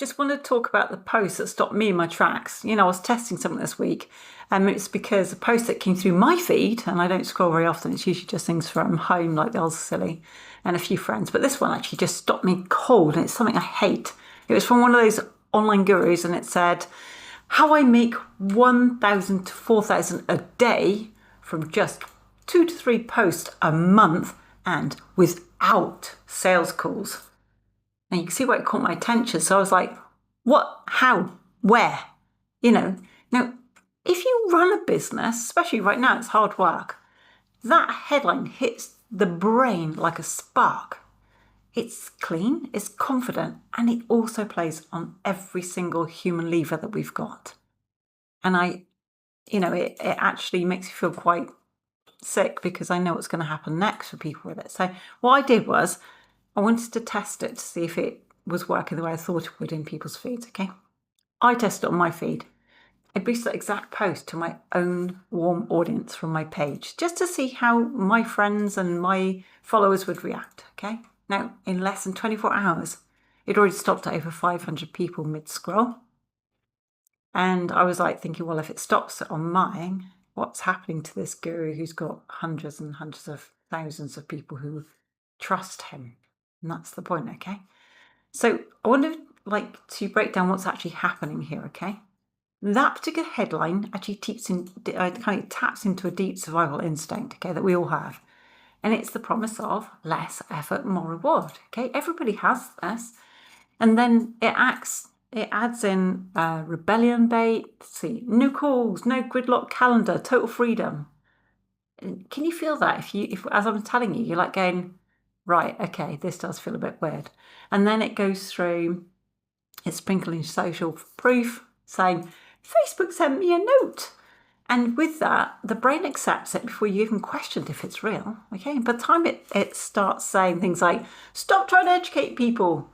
just want to talk about the post that stopped me in my tracks. I was testing something this week, and it's because a post that came through my feed, and I don't scroll very often, it's usually just things from home like the Isles of Scilly and a few friends, but this one actually just stopped me cold, and it's something I hate. It was from one of those online gurus, and it said, how I make 1,000 to 4,000 a day from just 2 to 3 posts a month and without sales calls. And you can see why it caught my attention. So I was like, what, how, where? Now, if you run a business, especially right now, it's hard work, that headline hits the brain like a spark. It's clean, it's confident, and it also plays on every single human lever that we've got. And it actually makes you feel quite sick because I know what's going to happen next for people with it. So what I did was, I wanted to test it to see if it was working the way I thought it would in people's feeds, okay? I tested it on my feed. I boosted that exact post to my own warm audience from my page, just to see how my friends and my followers would react, okay? Now, in less than 24 hours, it already stopped at over 500 people mid-scroll. And I was like thinking, well, if it stops on mine, what's happening to this guru who's got hundreds and hundreds of thousands of people who trust him? And that's the point, okay? So I wanted to break down what's actually happening here, okay? That particular headline actually taps into a deep survival instinct, okay, that we all have. And it's the promise of less effort, more reward, okay? Everybody has this. And then it adds in rebellion bait, see, new calls, no gridlock calendar, total freedom. Can you feel that? If as I'm telling you, you're like going, right, okay, this does feel a bit weird. And then it goes through, it's sprinkling social proof, saying, Facebook sent me a note. And with that, the brain accepts it before you even question if it's real, okay? By the time it starts saying things like, stop trying to educate people,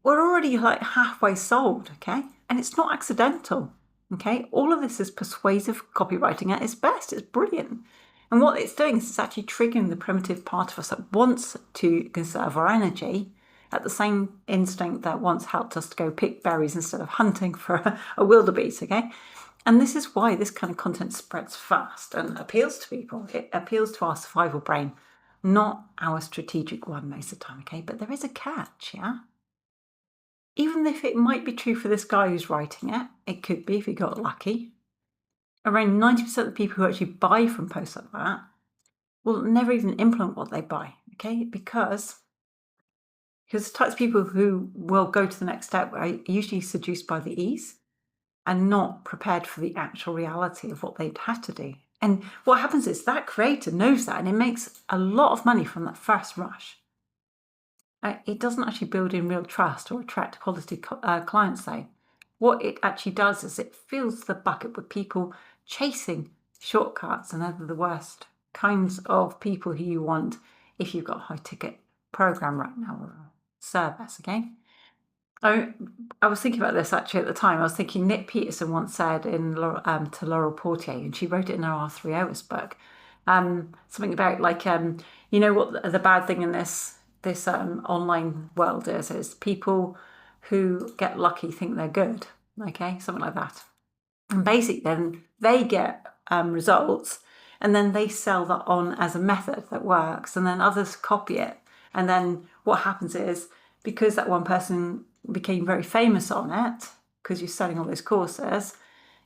we're already like halfway sold, okay? And it's not accidental, okay? All of this is persuasive copywriting at its best. It's brilliant. And what it's doing is it's actually triggering the primitive part of us that wants to conserve our energy at the same instinct that once helped us to go pick berries instead of hunting for a wildebeest, okay? And this is why this kind of content spreads fast and appeals to people. It appeals to our survival brain, not our strategic one most of the time, okay? But there is a catch, yeah? Even if it might be true for this guy who's writing it, it could be if he got lucky. Around 90% of the people who actually buy from posts like that will never even implement what they buy, okay? Because the types of people who will go to the next step are usually seduced by the ease and not prepared for the actual reality of what they'd have to do. And what happens is that creator knows that, and it makes a lot of money from that first rush. It doesn't actually build in real trust or attract quality clients, though. What it actually does is it fills the bucket with people chasing shortcuts, and they're the worst kinds of people who you want if you've got a high-ticket program right now or a service, okay? I was thinking about this actually at the time. I was thinking Nick Peterson once said to 𝗪𝗶𝘀𝗀, and she wrote it in her R3 Hours book, something about what the bad thing in this online world is people who get lucky think they're good, okay, something like that. And basically then they get results, and then they sell that on as a method that works, and then others copy it. And then what happens is, because that one person became very famous on it, because you're selling all those courses,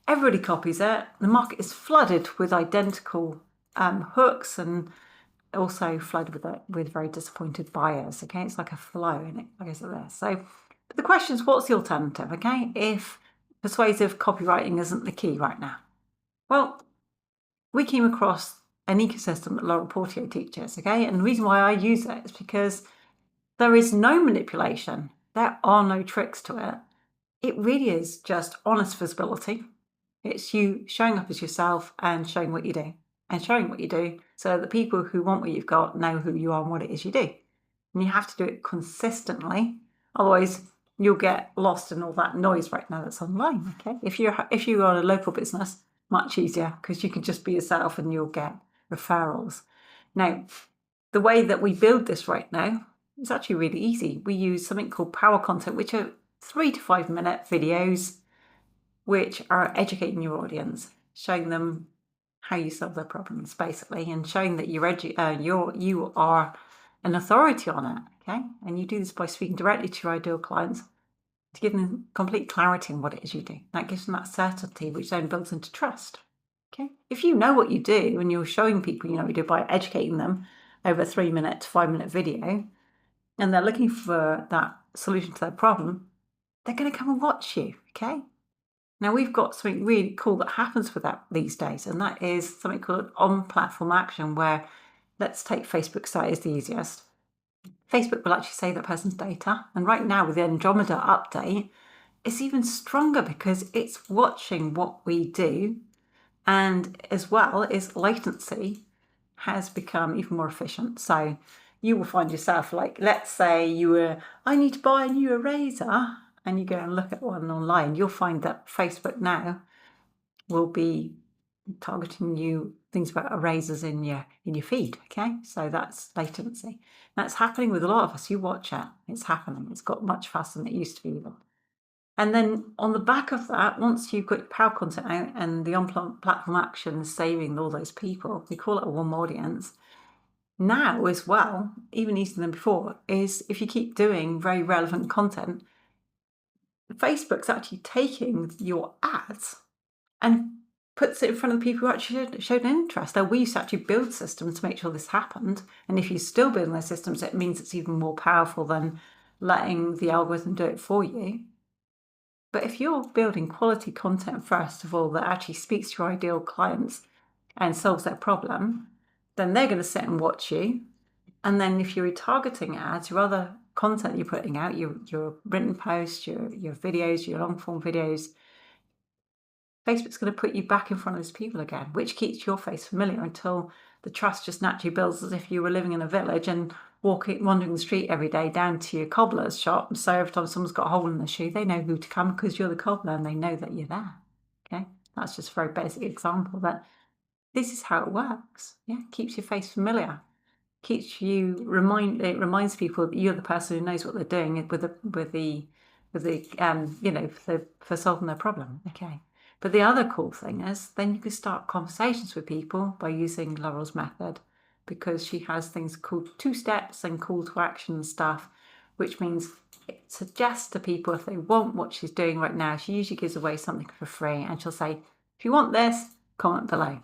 everybody copies it. The market is flooded with identical hooks, and also flooded with very disappointed buyers, okay? It's like a flow in it, I guess, like this. So the question is, what's the alternative, okay, if persuasive copywriting isn't the key right now? Well, we came across an ecosystem that 𝗪𝗶𝘀𝗀 teaches, okay? And the reason why I use it is because there is no manipulation. There are no tricks to it. It really is just honest visibility. It's you showing up as yourself and showing what you do. And showing what you do so that people who want what you've got know who you are and what it is you do. And you have to do it consistently. Otherwise, you'll get lost in all that noise right now that's online, okay? If you are a local business, much easier, because you can just be yourself and you'll get referrals. Now, the way that we build this right now is actually really easy. We use something called power content, which are 3 to 5 minute videos which are educating your audience, showing them how you solve their problems, basically, and showing that you are an authority on it, okay? And you do this by speaking directly to your ideal clients to give them complete clarity on what it is you do. That gives them that certainty, which then builds into trust, okay? If you know what you do and you're showing people you know what you do by educating them over a 3-minute to 5-minute video, and they're looking for that solution to their problem, they're going to come and watch you, okay? Now, we've got something really cool that happens with that these days, and that is something called on-platform action, where, let's take Facebook site as the easiest. Facebook will actually save that person's data, and right now with the Andromeda update, it's even stronger because it's watching what we do, and as well as latency has become even more efficient. So you will find yourself, like, let's say I need to buy a new eraser, and you go and look at one online, you'll find that Facebook now will be targeting you things about erasers in your feed, okay? So that's latency. That's happening with a lot of us. You watch it, it's happening. It's got much faster than it used to be even. And then on the back of that, once you've got your power content out and the on-platform action is saving all those people, we call it a warm audience. Now as well, even easier than before, is if you keep doing very relevant content, Facebook's actually taking your ads and puts it in front of the people who actually showed an interest. Now, we used to actually build systems to make sure this happened. And if you're still building those systems, it means it's even more powerful than letting the algorithm do it for you. But if you're building quality content, first of all, that actually speaks to your ideal clients and solves their problem, then they're going to sit and watch you. And then if you're retargeting ads, your other content you're putting out, your written posts, your videos, your long form videos, Facebook's going to put you back in front of those people again, which keeps your face familiar until the trust just naturally builds, as if you were living in a village and wandering the street every day down to your cobbler's shop. So every time someone's got a hole in the shoe, they know who to come because you're the cobbler and they know that you're there. Okay, that's just a very basic example that this is how it works. Yeah, keeps your face familiar. Keeps you it reminds people that you're the person who knows what they're doing for solving their problem. Okay. But the other cool thing is then you can start conversations with people by using Laurel's method, because she has things called 2 steps and call to action and stuff, which means it suggests to people if they want what she's doing right now. She usually gives away something for free, and she'll say, if you want this, comment below.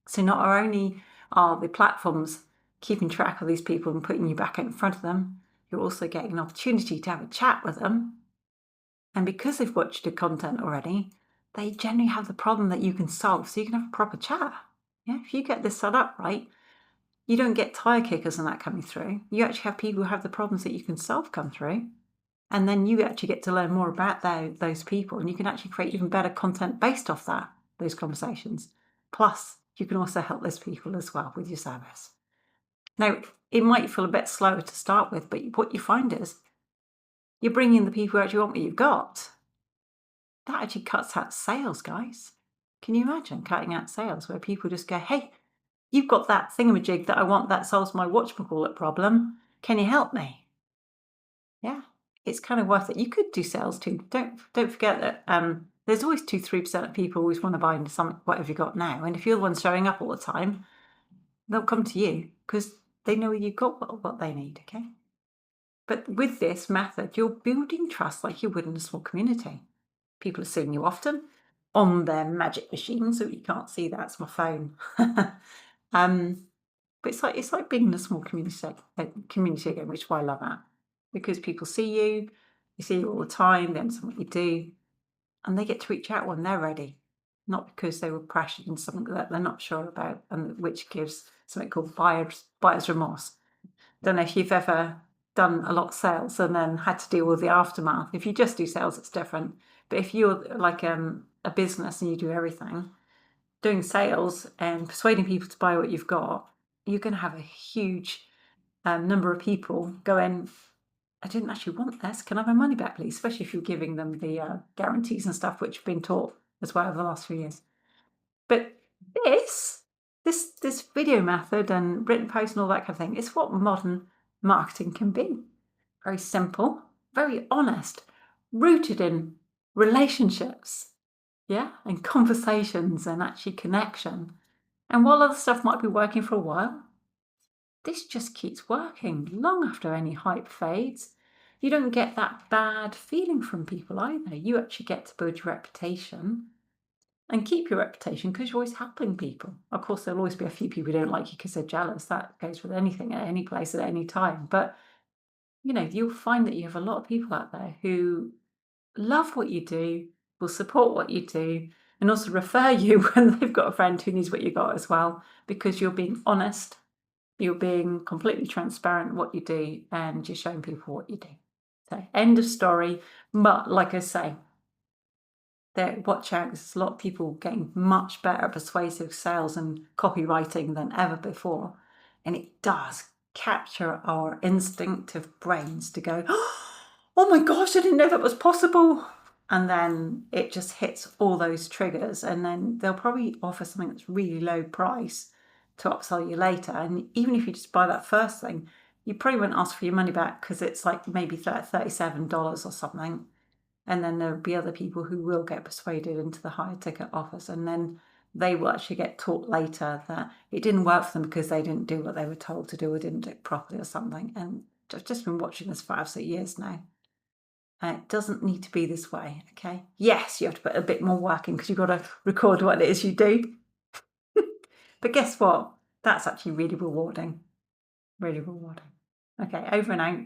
So not only are the platforms keeping track of these people and putting you back in front of them, you're also getting an opportunity to have a chat with them. And because they've watched your content already, they generally have the problem that you can solve, so you can have a proper chat. Yeah, if you get this set up right, you don't get tire kickers and that coming through. You actually have people who have the problems that you can solve come through. And then you actually get to learn more about those people, and you can actually create even better content based off those conversations. Plus, you can also help those people as well with your service. Now, it might feel a bit slower to start with, but what you find is you're bringing the people who actually want what you've got. That actually cuts out sales, guys. Can you imagine cutting out sales where people just go, hey, you've got that thingamajig that I want that solves my whatchamacallit problem. Can you help me? Yeah, it's kind of worth it. You could do sales too. Don't forget that there's always 2-3% of people always want to buy into something, whatever you got now. And if you're the one showing up all the time, they'll come to you because they know you've got what they need, okay? But with this method, you're building trust like you would in a small community. People are seeing you often on their magic machine, so you can't see that. It's my phone. But it's like being in a small community again, which is why I love that. Because people see you, they see you all the time, they understand what you do, and they get to reach out when they're ready. Not because they were pressured into something that they're not sure about, and which gives something called buyer's remorse. Don't know if you've ever done a lot of sales and then had to deal with the aftermath. If you just do sales, it's different. But if you're like a business and you do everything, doing sales and persuading people to buy what you've got, you're going to have a huge number of people going, I didn't actually want this. Can I have my money back, please? Especially if you're giving them the guarantees and stuff, which have been taught as well over the last few years. But this video method and written posts and all that kind of thing is what modern marketing can be. Very simple, very honest, rooted in relationships, yeah, and conversations and actually connection. And while other stuff might be working for a while, this just keeps working long after any hype fades. You don't get that bad feeling from people either. You actually get to build your reputation and keep your reputation because you're always helping people. Of course, there'll always be a few people who don't like you because they're jealous. That goes with anything at any place at any time. But, you'll find that you have a lot of people out there who love what you do, will support what you do, and also refer you when they've got a friend who needs what you got as well, because you're being honest, you're being completely transparent what you do, and you're showing people what you do. So, end of story. But like I say, watch out, there's a lot of people getting much better at persuasive sales and copywriting than ever before. And it does capture our instinctive brains to go, oh my gosh, I didn't know that was possible. And then it just hits all those triggers. And then they'll probably offer something that's really low price to upsell you later. And even if you just buy that first thing, you probably won't ask for your money back because it's like maybe $37 or something. And then there'll be other people who will get persuaded into the higher ticket offers. And then they will actually get taught later that it didn't work for them because they didn't do what they were told to do or didn't do it properly or something. And I've just been watching this for 5 or 6 years now. And it doesn't need to be this way, okay? Yes, you have to put a bit more work in because you've got to record what it is you do. But guess what? That's actually really rewarding. Really rewarding. Okay, over and out.